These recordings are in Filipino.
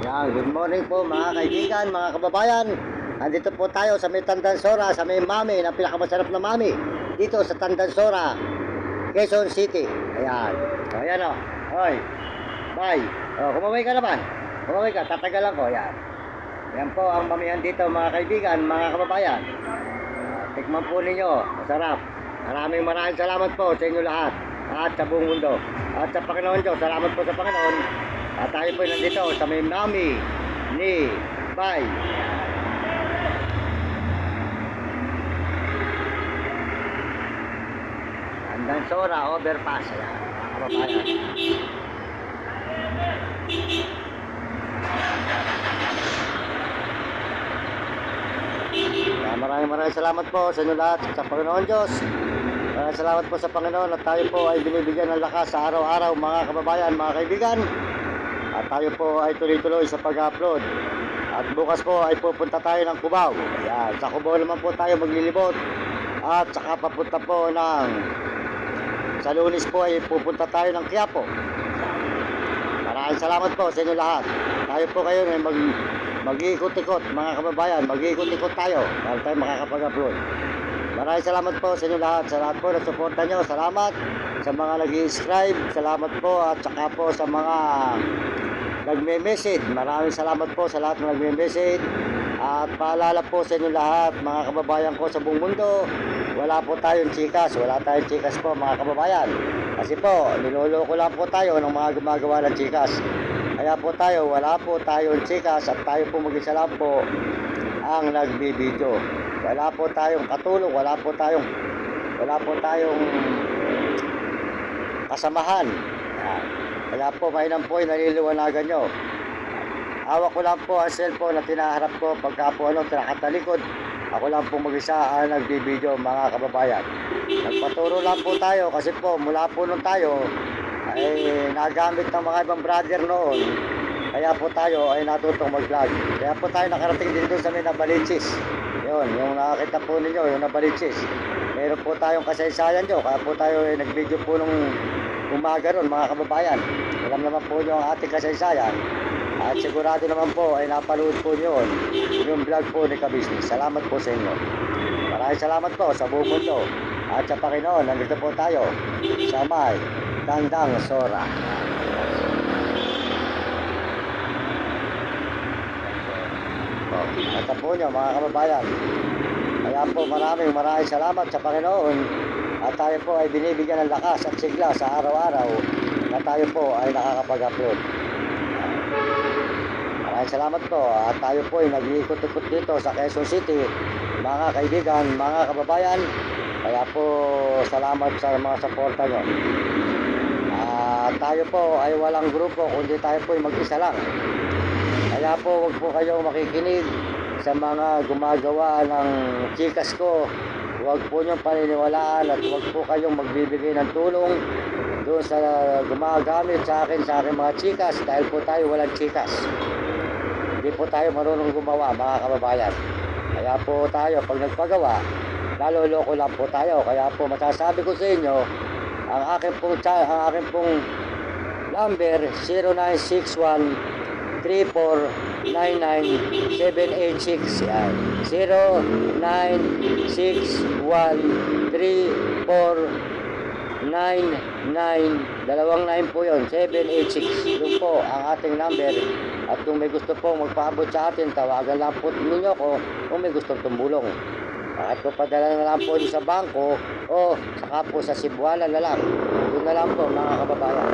Yan, good morning po mga kaibigan, mga kababayan. Nandito po tayo sa may Tandansora, sa may mami, na pinakamasarap na mami dito sa Tandansora, Quezon City. Ayan. O, ayan o. Hoy. Bye. O, kumaway ka naman. Kumaway ka, tatagalan ko. Ayan. Ayan po ang mamihan dito mga kaibigan, mga kababayan. Tikman po ninyo. Masarap. Maraming salamat po sa inyo lahat. At sa buong mundo. At sa Panginoon Diyos, salamat po sa Panginoon. At tayo po nandito sa may mami ni Bay. Tandansora Overpass. Ayan, mga kababayan. Maraming salamat po sa inyo lahat sa Panginoon Diyos. Maraming salamat po sa Panginoon at tayo po ay binibigyan ng lakas sa araw-araw mga kababayan, mga kaibigan. At tayo po ay tuloy-tuloy sa pag-upload. At bukas po ay pupunta tayo ng Cubao. Ayan, sa Cubao naman po tayo maglilibot. At saka papunta po sa Lunes po ay pupunta tayo ng Quiapo. Maraming salamat po sa inyo lahat. Tayo po kayo ay mag-iikot-ikot mga kababayan. Mag-iikot-ikot tayo para tayo makakapag-upload. Maraming salamat po sa inyo lahat. Sa lahat po na suporta nyo. Salamat sa mga nag-subscribe. Salamat po at saka po sa mga nagme-message. Maraming salamat po sa lahat na nagme-message. At paalala po sa inyo lahat, mga kababayan ko sa buong mundo, wala po tayong chikas. Wala tayong chikas po mga kababayan. Kasi po, niloloko lang po tayo ng mga gumagawa ng chikas. Kaya po tayo, wala po tayong chikas at tayo po mag-isa lang po ang nagbibideo. Wala po tayong katulong, wala po tayong kasamahan. Kaya po, mainam po ay naliliwanagan nyo. Hawak ko lang po ang cellphone na tinaharap ko pagka po nakatalikod. Ako lang po mag-isa ang nagbibideo mga kababayan. Nagpaturo lang po tayo kasi po mula po nung tayo ay nagamit ng mga ibang brother noon. Kaya po tayo ay natutong mag-vlog. Kaya po tayo nakarating din doon sa may Nabaliches. Yun, yung nakakita po ninyo, yung Nabaliches. Meron po tayong kasaysayan nyo. Kaya po tayo ay nag-video po nung umaga ron mga kababayan. Alam naman po nyo ang ating kasaysayan. At sigurado naman po ay napanood po nyo yung vlog po ni Kabisnes. Salamat po sa inyo. Maraming salamat po sa buong mundo. At sa Panginoon, nandito po tayo sa may Tandansora. At po nyo mga kababayan. Kaya po maraming salamat sa Panginoon. At tayo po ay binibigyan ng lakas at sigla sa araw-araw na tayo po ay nakakapag-upload. Maraming salamat po. At tayo po ay nag-iikot-ikot dito sa Quezon City, mga kaibigan, mga kababayan. Kaya po salamat sa mga suporta nyo. At tayo po ay walang grupo, kundi tayo po ay mag-isa lang. Kaya po huwag po kayong makikinig sa mga gumagawa ng chikas ko. Huwag po niyong paniniwalaan at huwag po kayong magbibigay ng tulong doon sa gumagamit sa akin mga chikas, dahil po tayo walang chikas. Hindi po tayo marunong gumawa mga kababayan. Kaya po tayo pag nagpagawa, naloloko lang po tayo. Kaya po masasabi ko sa inyo, ang aking pong number 0961-3499-786. Yan. 0961-3499, dalawang 9 po yun, 786. Yun po ang ating number. At kung may gusto pong magpaabot sa atin, tawagan lang po ninyo ko kung may gustong tumulong. Bakit po padala na lang po sa bangko o saka po sa Cebuana na lang. Yun na lang po mga kababayan.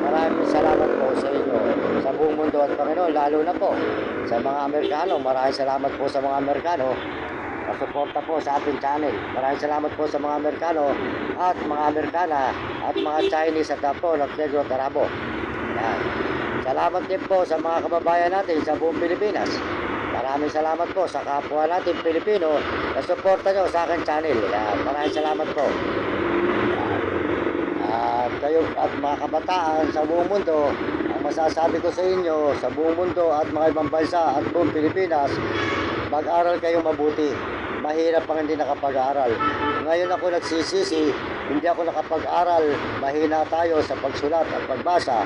Maraming salamat po sa inyo sa buong mundo at Panginoon, lalo na po sa mga Amerikano. Maraming salamat po sa mga Amerikano na suporta po sa ating channel. Maraming salamat po sa mga Amerikano at mga Amerikana at mga Chinese at po ng Negro at Arabo. Yan. Salamat din po sa mga kababayan natin sa buong Pilipinas. Maraming salamat po sa kapwa natin Pilipino na suporta nyo sa aking channel. Yan. Maraming salamat po. At kayo at mga kabataan sa buong mundo, ang masasabi ko sa inyo sa buong mundo at mga ibang bansa at buong Pilipinas, mag-aral kayong mabuti. Mahirap pang hindi nakapag-aral. Ngayon ako nagsisisi, hindi ako nakapag-aral. Mahina tayo sa pagsulat at pagbasa.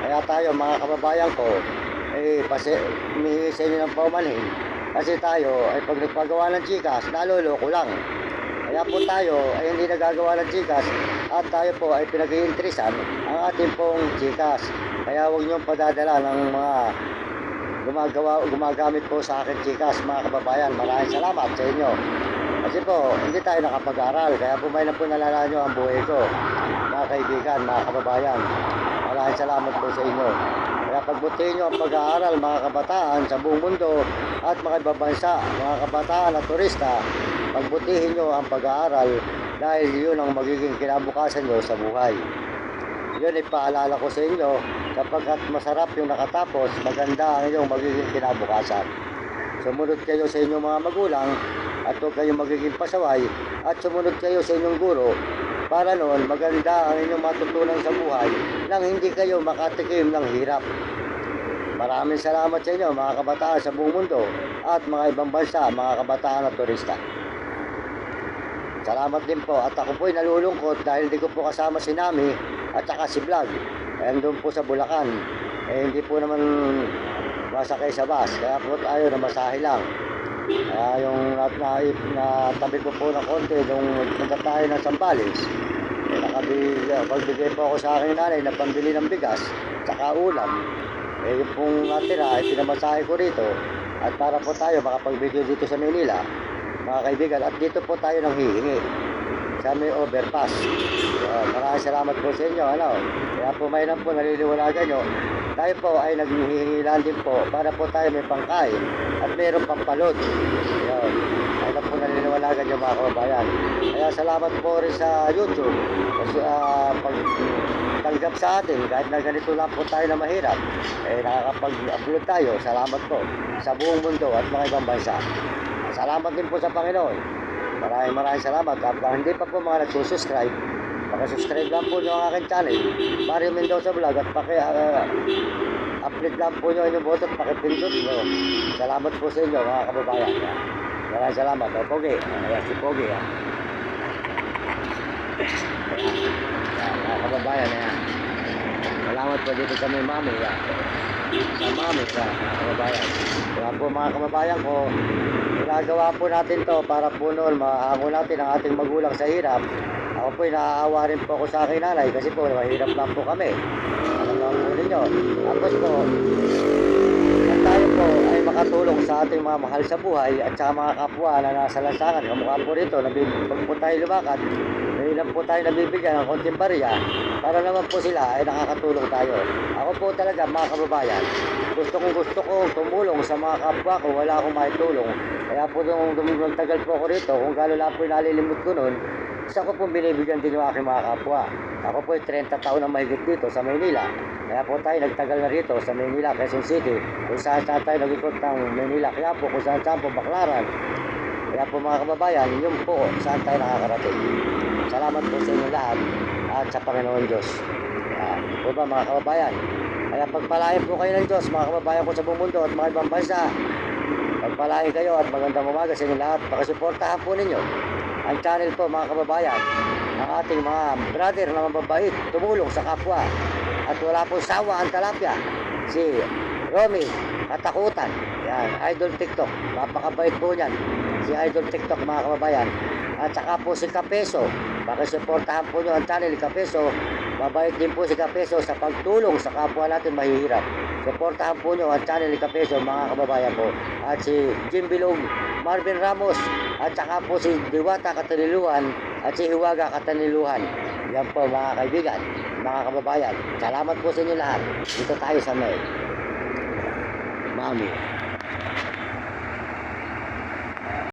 Kaya tayo mga kababayan ko, humihingi sa inyo ng paumanhin. Kasi tayo ay pag nagpagawa ng GCash, naloloko lang. Kaya po tayo ay hindi nagagawa ng GCash at tayo po ay pinag-iinteresan ang ating pong GCash. Kaya huwag niyong padadala ng mga gumagamit po sa akin GCash, mga kababayan. Maraming salamat sa inyo. Kasi po, hindi tayo nakapag-aral. Kaya po may na po nalala nyo ang buhay ko. Mga kaibigan, mga kababayan. Maraming salamat po sa inyo. Kaya pagbutihin nyo ang pag-aaral, mga kabataan sa buong mundo at mga ibang bansa, mga kabataan at turista, pagbutihin nyo ang pag-aaral dahil yun ang magiging kinabukasan nyo sa buhay. Yun ay paalala ko sa inyo sapagkat masarap yung nakatapos, maganda ang inyong magiging kinabukasan. Sumunod kayo sa inyong mga magulang at huwag kayong magiging pasaway at sumunod kayo sa inyong guro para noon maganda ang inyong matutunan sa buhay nang hindi kayo makatikim ng hirap. Maraming salamat sa inyo mga kabataan sa buong mundo at mga ibang bansa, mga kabataan at turista. Salamat din po at ako po'y nalulungkot dahil hindi ko po kasama si Nami at saka si Vlog. Doon po sa Bulacan. Hindi po naman masakay sa bus. Kaya po tayo na masahe lang. Kaya yung natabi ko po ng konti nung nagpunta tayo ng Sambales. Pagbigay po ako sa aking nanay na pambili ng bigas saka ulam. Yung pong natira ay pinamasahe ko rito. At para po tayo makapag-video dito sa Manila, mga kaibigan, at dito po tayo nang hihingi sa may overpass. Maraming salamat po sa inyo. Kaya po may po naliliwanagan nyo. Tayo po ay naghihingilan din po para po tayo may pangkain at mayroong pampalod. Ay na po naliliwanagan nyo mga kababayan. Kaya salamat po rin sa YouTube kasi pagtanggap sa atin kahit na ganito lang po tayo na mahirap. Nakakapag-upload tayo. Salamat po sa buong mundo at mga ibang bansa. Salamat din po sa Panginoon. Maraming salamat. Kapag hindi pa po mga nagsusubscribe, subscribe lang po nyo ang aking channel, Mario Mendoza Vlog, at upload lang po nyo inyong boto at pakipindot nyo. Salamat po sa inyo mga kababayan. Maraming salamat. Pogi. Si Pogi. Mga kababayan. Salamat po dito sa may mami. Sa mami. Mga kababayan. Kaya po mga kababayan ko, ginagawa po natin to para po noon mahango natin ang ating magulang sa hirap. Ako po'y naaawa rin po ako sa aking nanay kasi po mahirap lang po kami. Alam lang po ninyo. Tapos po, at tayo po ay makatulong sa ating mga mahal sa buhay at sa mga kapwa na nasa lansangan. Kamukha po rito, pag po tayo lumakad, may ilan po tayo nabibigyan ng konting barya para naman po sila ay nakakatulong tayo. Ako po talaga mga kababayan, gusto kong tumulong sa mga kapwa ko, wala akong maitulong. Kaya po nung tagal po ako rito, kung gano'n lang po nalilimot ko noon, isa ko pong binibigyan din yung aking mga kapwa. Ako po ay 30 taon na mahigit dito sa Maynila. Kaya po tayo nagtagal na rito sa Maynila, Quezon City. Kung saan tayo nag-ikot ng Maynila. Kaya po kung saan po Baclaran. Kaya po mga kababayan, yun po saan tayo nakakarating. Salamat po sa inyo lahat at sa Panginoon Diyos. Po ba mga kababayan? Kaya pagpalain po kayo ng Diyos, mga kababayan ko sa buong mundo at mga ibang bansa. Pagpalain kayo at magandang umaga sa inyo lahat. Pakisuportahan po ninyo ang channel po mga kababayan, ang ating mga brother na mababait, tumulong sa kapwa at wala po sawa ang talapya, si Romy Katakutan. Yan, Idol TikTok, napakabait po niyan si Idol TikTok mga kababayan. At saka po si Kapeso, pakisuportahan po nyo ang channel ni Kapeso. Mabait din po si Kapeso sa pagtulong sa kapwa natin mahihirap. Suportahan po nyo ang channel ni Kapeso mga kababayan po. At si Jim Bilog, Marvin Ramos, at saka po si Diwata Kataniluhan at si Hiwaga Kataniluhan. Yan po mga kaibigan, mga kababayan. Salamat po sa inyo lahat. Dito tayo sa may Mami.